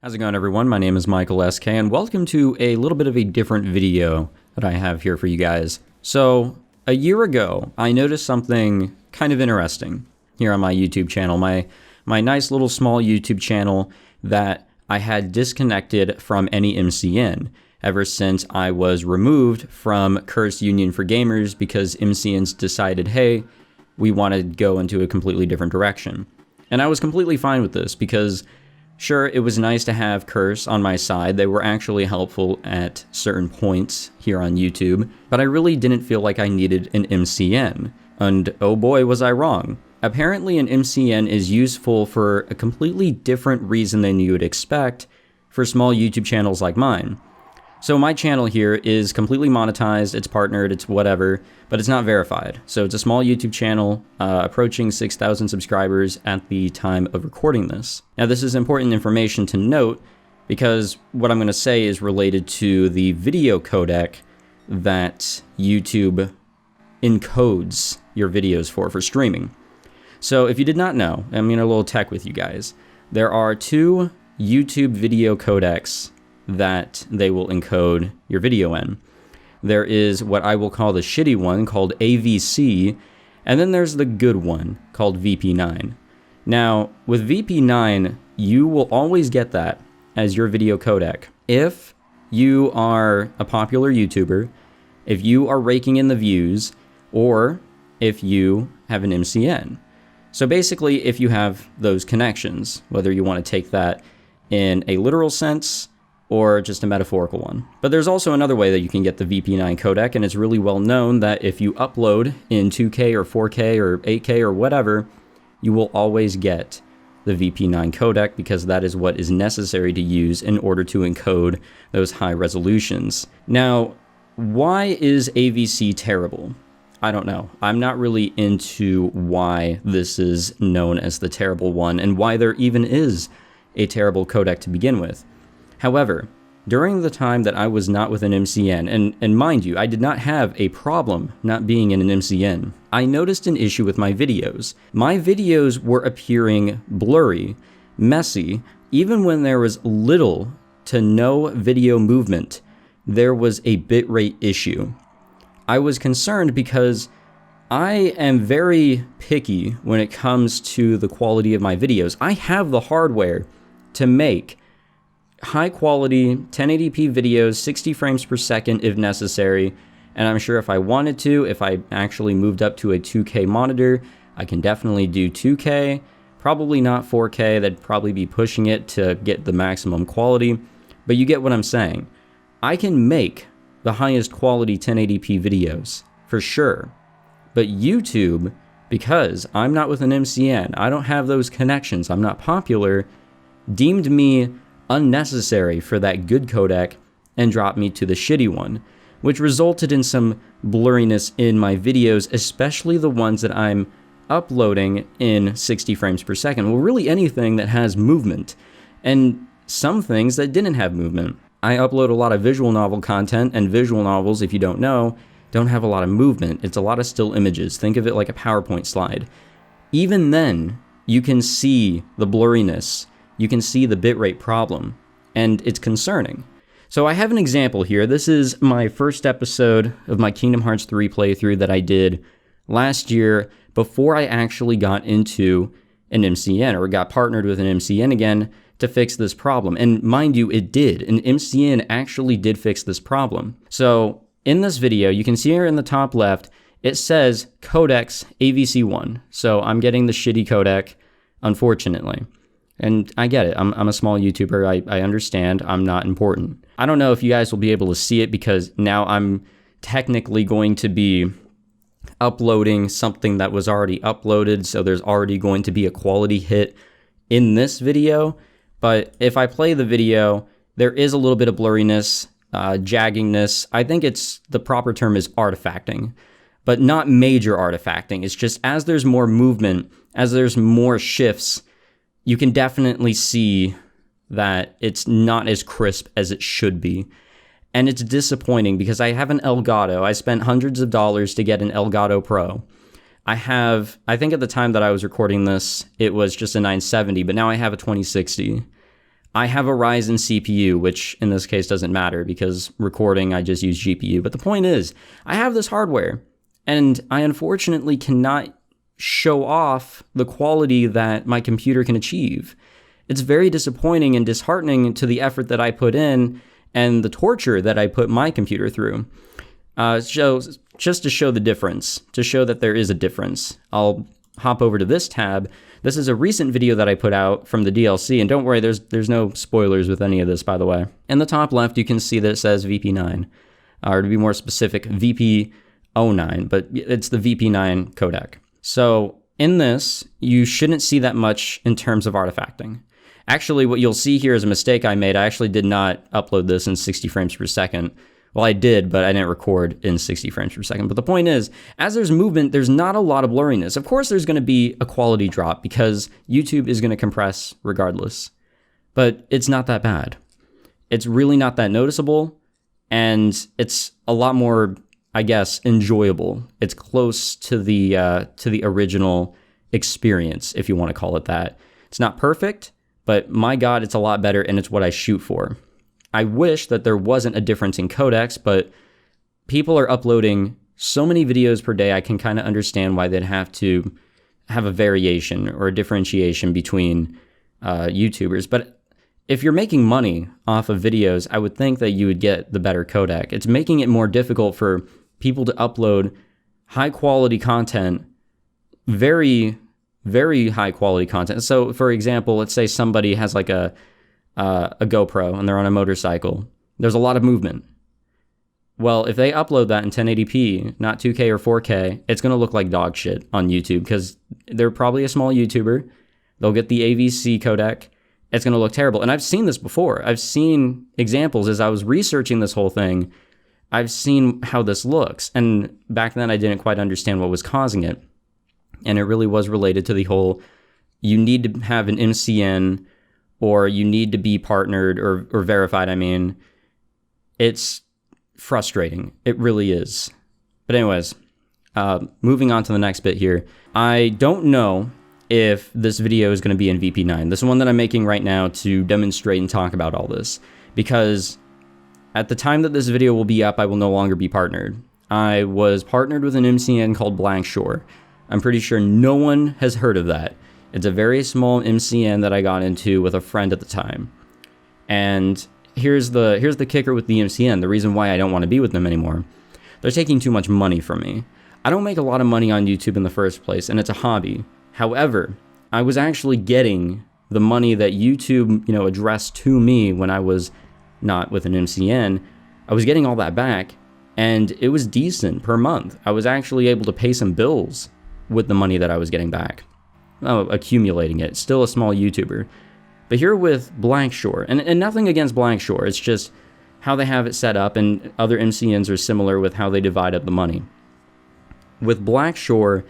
How's it going, everyone? My name is Michael SK, and welcome to a little bit of a different video that I have here for you guys. So, a year ago, I noticed something kind of interesting here on my YouTube channel, my nice little small YouTube channel that I had disconnected from any MCN ever since I was removed from Cursed Union for Gamers because MCNs decided, hey, we want to go into a completely different direction. And I was completely fine with this because sure, it was nice to have Curse on my side. They were actually helpful at certain points here on YouTube, but I really didn't feel like I needed an MCN. And oh boy, was I wrong. Apparently an MCN is useful for a completely different reason than you would expect for small YouTube channels like mine. So my channel here is completely monetized, it's partnered, it's whatever, but it's not verified. So it's a small YouTube channel approaching 6,000 subscribers at the time of recording this. Now this is important information to note because what I'm going to say is related to the video codec that YouTube encodes your videos for streaming. So if you did not know, I'm going to a little tech with you guys. There are two YouTube video codecs that they will encode your video in. There is what I will call the shitty one called AVC, and then there's the good one called VP9. Now, with VP9, you will always get that as your video codec. If you are a popular YouTuber, if you are raking in the views, or if you have an MCN. So basically, if you have those connections, whether you want to take that in a literal sense or just a metaphorical one. But there's also another way that you can get the VP9 codec, and it's really well known that if you upload in 2K or 4K or 8K or whatever, you will always get the VP9 codec because that is what is necessary to use in order to encode those high resolutions. Now, why is AVC terrible? I don't know. I'm not really into why this is known as the terrible one and why there even is a terrible codec to begin with. However, during the time that I was not with an MCN, and mind you, I did not have a problem not being in an MCN, I noticed an issue with my videos. My videos were appearing blurry, messy, even when there was little to no video movement, there was a bitrate issue. I was concerned because I am very picky when it comes to the quality of my videos. I have the hardware to make high quality 1080p videos, 60 frames per second if necessary, and I'm sure if I wanted to, if I actually moved up to a 2K monitor, I can definitely do 2K, probably not 4K, that'd probably be pushing it to get the maximum quality, but you get what I'm saying. I can make the highest quality 1080p videos, for sure, but YouTube, because I'm not with an MCN, I don't have those connections, I'm not popular, deemed me unnecessary for that good codec and dropped me to the shitty one, which resulted in some blurriness in my videos, especially the ones that I'm uploading in 60 frames per second. Well, really anything that has movement, and some things that didn't have movement. I upload a lot of visual novel content, and visual novels, if you don't know, don't have a lot of movement. It's a lot of still images. Think of it like a PowerPoint slide. Even then, you can see the blurriness. You can see the bitrate problem, and it's concerning. So I have an example here. This is my first episode of my Kingdom Hearts 3 playthrough that I did last year before I actually got into an MCN or got partnered with an MCN again to fix this problem. And mind you, it did. An MCN actually did fix this problem. So in this video, you can see here in the top left, it says Codecs AVC1. So I'm getting the shitty codec, unfortunately. And I get it. I'm a small YouTuber. I understand. I'm not important. I don't know if you guys will be able to see it because now I'm technically going to be uploading something that was already uploaded. So there's already going to be a quality hit in this video. But if I play the video, there is a little bit of blurriness, jaggingness. I think the proper term is artifacting, but not major artifacting. It's just as there's more movement, as there's more shifts, you can definitely see that it's not as crisp as it should be. And it's disappointing because I have an Elgato. I spent hundreds of dollars to get an Elgato Pro. I think at the time that I was recording this, it was just a 970, but now I have a 2060. I have a Ryzen CPU, which in this case doesn't matter because recording, I just use GPU. But the point is, I have this hardware, and I unfortunately cannot show off the quality that my computer can achieve. It's very disappointing and disheartening to the effort that I put in and the torture that I put my computer through. Just to show the difference, to show that there is a difference, I'll hop over to this tab. This is a recent video that I put out from the DLC, and don't worry, there's no spoilers with any of this, by the way. In the top left, you can see that it says VP9, or to be more specific, VP09, but it's the VP9 codec. So in this, you shouldn't see that much in terms of artifacting. Actually, what you'll see here is a mistake I made. I actually did not upload this in 60 frames per second. Well, I did, but I didn't record in 60 frames per second. But the point is, as there's movement, there's not a lot of blurriness. Of course, there's going to be a quality drop because YouTube is going to compress regardless. But it's not that bad. It's really not that noticeable, and it's a lot more, I guess, enjoyable. It's close to the original experience, if you want to call it that. It's not perfect, but my God, it's a lot better, and it's what I shoot for. I wish that there wasn't a difference in codecs, but people are uploading so many videos per day, I can kind of understand why they'd have to have a variation or a differentiation between YouTubers. But if you're making money off of videos, I would think that you would get the better codec. It's making it more difficult for people to upload high quality content, very, very high quality content. So for example, let's say somebody has like a GoPro and they're on a motorcycle. There's a lot of movement. Well, if they upload that in 1080p, not 2K or 4K, it's going to look like dog shit on YouTube because they're probably a small YouTuber. They'll get the AVC codec. It's going to look terrible. And I've seen this before. I've seen examples as I was researching this whole thing. I've seen how this looks. And back then I didn't quite understand what was causing it. And it really was related to the whole, you need to have an MCN or you need to be partnered or verified. I mean, it's frustrating. It really is. But anyways, moving on to the next bit here. I don't know if this video is going to be in VP9. This is one that I'm making right now to demonstrate and talk about all this, because at the time that this video will be up, I will no longer be partnered. I was partnered with an MCN called Blank Shore. I'm pretty sure no one has heard of that. It's a very small MCN that I got into with a friend at the time. And here's the kicker with the MCN, the reason why I don't want to be with them anymore. They're taking too much money from me. I don't make a lot of money on YouTube in the first place, and it's a hobby. However, I was actually getting the money that YouTube, addressed to me when I was not with an MCN. I was getting all that back, and it was decent per month. I was actually able to pay some bills with the money that I was getting back. Accumulating it. Still a small YouTuber. But here with Blank Shore, and nothing against Blank Shore, it's just how they have it set up, and other MCNs are similar with how they divide up the money. With Blank Shore,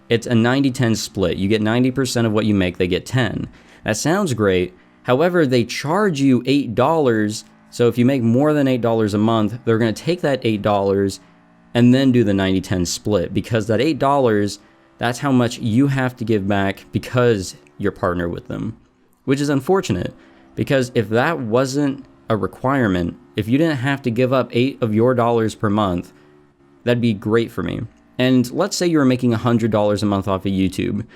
it's a 90-10 split. You get 90% of what you make, they get 10. That sounds great. However, they charge you $8, so if you make more than $8 a month, they're going to take that $8 and then do the 90-10 split, because that $8, that's how much you have to give back because you're partnered with them, which is unfortunate, because if that wasn't a requirement, if you didn't have to give up $8 of your dollars per month, that'd be great for me. And let's say you're making $100 a month off of YouTube.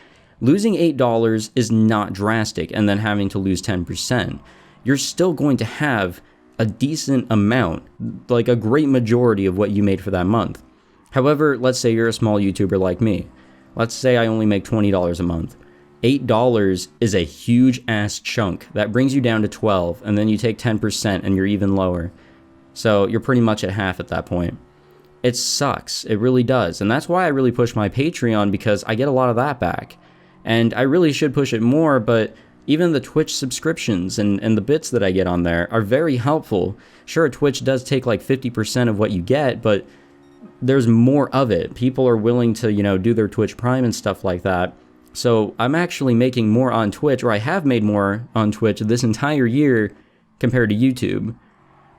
Losing $8 is not drastic, and then having to lose 10%. You're still going to have a decent amount, like a great majority of what you made for that month. However, let's say you're a small YouTuber like me. Let's say I only make $20 a month. $8 is a huge ass chunk. That brings you down to 12, and then you take 10% and you're even lower. So you're pretty much at half at that point. It sucks. It really does. And that's why I really push my Patreon, because I get a lot of that back. And I really should push it more, but even the Twitch subscriptions and the bits that I get on there are very helpful. Sure, Twitch does take like 50% of what you get, but there's more of it. People are willing to, do their Twitch Prime and stuff like that. So I'm actually making more on Twitch, or I have made more on Twitch this entire year compared to YouTube.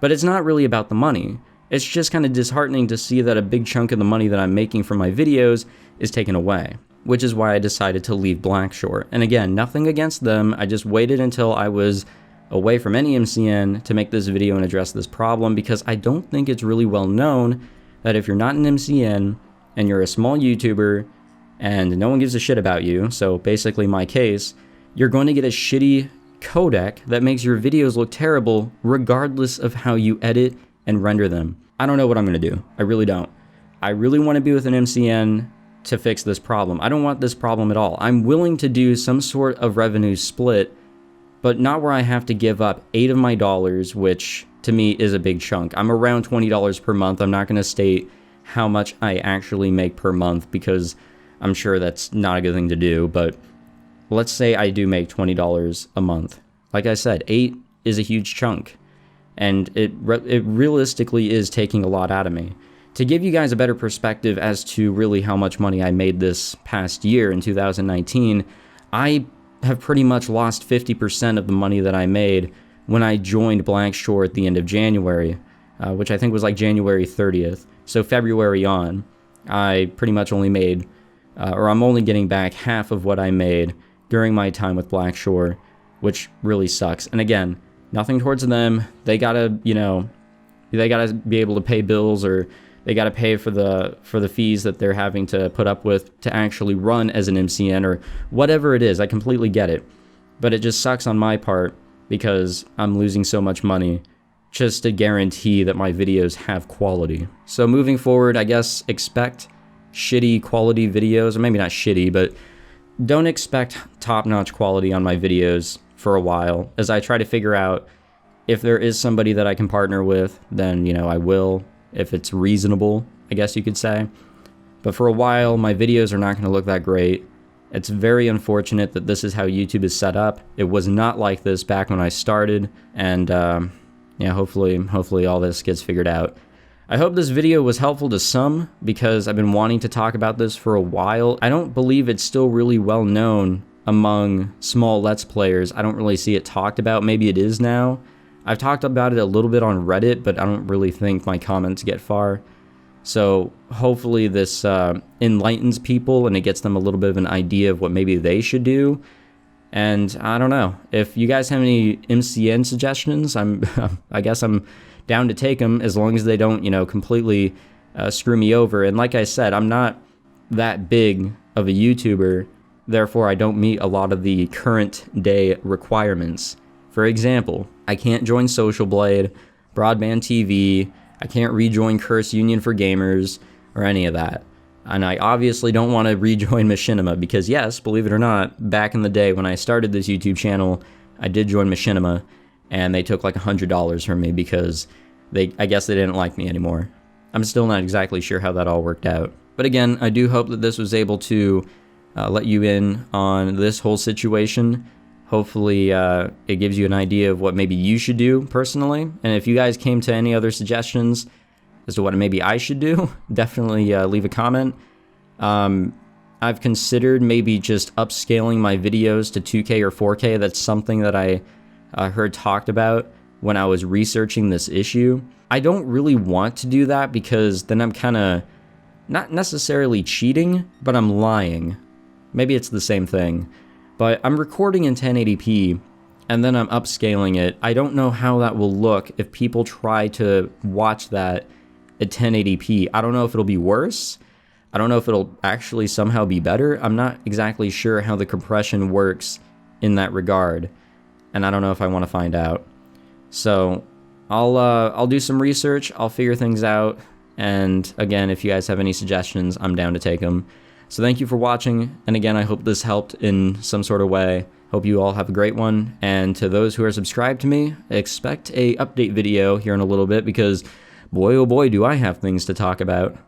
But it's not really about the money. It's just kind of disheartening to see that a big chunk of the money that I'm making from my videos is taken away, which is why I decided to leave Blank Shore. And again, nothing against them. I just waited until I was away from any MCN to make this video and address this problem, because I don't think it's really well known that if you're not an MCN and you're a small YouTuber and no one gives a shit about you, so basically my case, you're going to get a shitty codec that makes your videos look terrible regardless of how you edit and render them. I don't know what I'm going to do. I really don't. I really want to be with an MCN to fix this problem. I don't want this problem at all. I'm willing to do some sort of revenue split, but not where I have to give up 8 of my dollars, which to me is a big chunk. I'm around $20 per month. I'm not going to state how much I actually make per month because I'm sure that's not a good thing to do, but let's say I do make $20 a month. Like I said, 8 is a huge chunk, and it realistically is taking a lot out of me. To give you guys a better perspective as to really how much money I made this past year in 2019, I have pretty much lost 50% of the money that I made when I joined Blackshore at the end of January, which I think was like January 30th. So February on, I pretty much only made, or I'm only getting back half of what I made during my time with Blackshore, which really sucks. And again, nothing towards them. They gotta, you know, they gotta be able to pay bills, or they gotta pay for the fees that they're having to put up with to actually run as an MCN or whatever it is. I completely get it, but it just sucks on my part because I'm losing so much money just to guarantee that my videos have quality. So moving forward, I guess expect shitty quality videos, or maybe not shitty, but don't expect top-notch quality on my videos for a while, as I try to figure out if there is somebody that I can partner with, then, you know, I will, if it's reasonable, I guess you could say. But for a while, my videos are not going to look that great. It's very unfortunate that this is how YouTube is set up. It was not like this back when I started, and yeah, hopefully all this gets figured out. I hope this video was helpful to some, because I've been wanting to talk about this for a while. I don't believe it's still really well known among small Let's Players. I don't really see it talked about. Maybe it is now. I've talked about it a little bit on Reddit, but I don't really think my comments get far. So hopefully this enlightens people and it gets them a little bit of an idea of what maybe they should do. And I don't know, if you guys have any MCN suggestions, I guess I'm down to take them, as long as they don't, you know, completely screw me over. And like I said, I'm not that big of a YouTuber, therefore I don't meet a lot of the current day requirements. For example, I can't join Social Blade, Broadband TV, I can't rejoin Curse Union for Gamers, or any of that. And I obviously don't want to rejoin Machinima, because yes, believe it or not, back in the day when I started this YouTube channel, I did join Machinima, and they took like $100 from me because I guess they didn't like me anymore. I'm still not exactly sure how that all worked out. But again, I do hope that this was able to let you in on this whole situation. Hopefully it gives you an idea of what maybe you should do personally. And if you guys came to any other suggestions as to what maybe I should do, definitely leave a comment. I've considered maybe just upscaling my videos to 2K or 4K. That's something that I heard talked about when I was researching this issue. I don't really want to do that, because then I'm kind of not necessarily cheating, but I'm lying. Maybe it's the same thing. But I'm recording in 1080p, and then I'm upscaling it. I don't know how that will look if people try to watch that at 1080p. I don't know if it'll be worse. I don't know if it'll actually somehow be better. I'm not exactly sure how the compression works in that regard, and I don't know if I want to find out. So I'll do some research. I'll figure things out. And again, if you guys have any suggestions, I'm down to take them. So thank you for watching. And again, I hope this helped in some sort of way. Hope you all have a great one. And to those who are subscribed to me, expect a update video here in a little bit, because boy, oh boy, do I have things to talk about.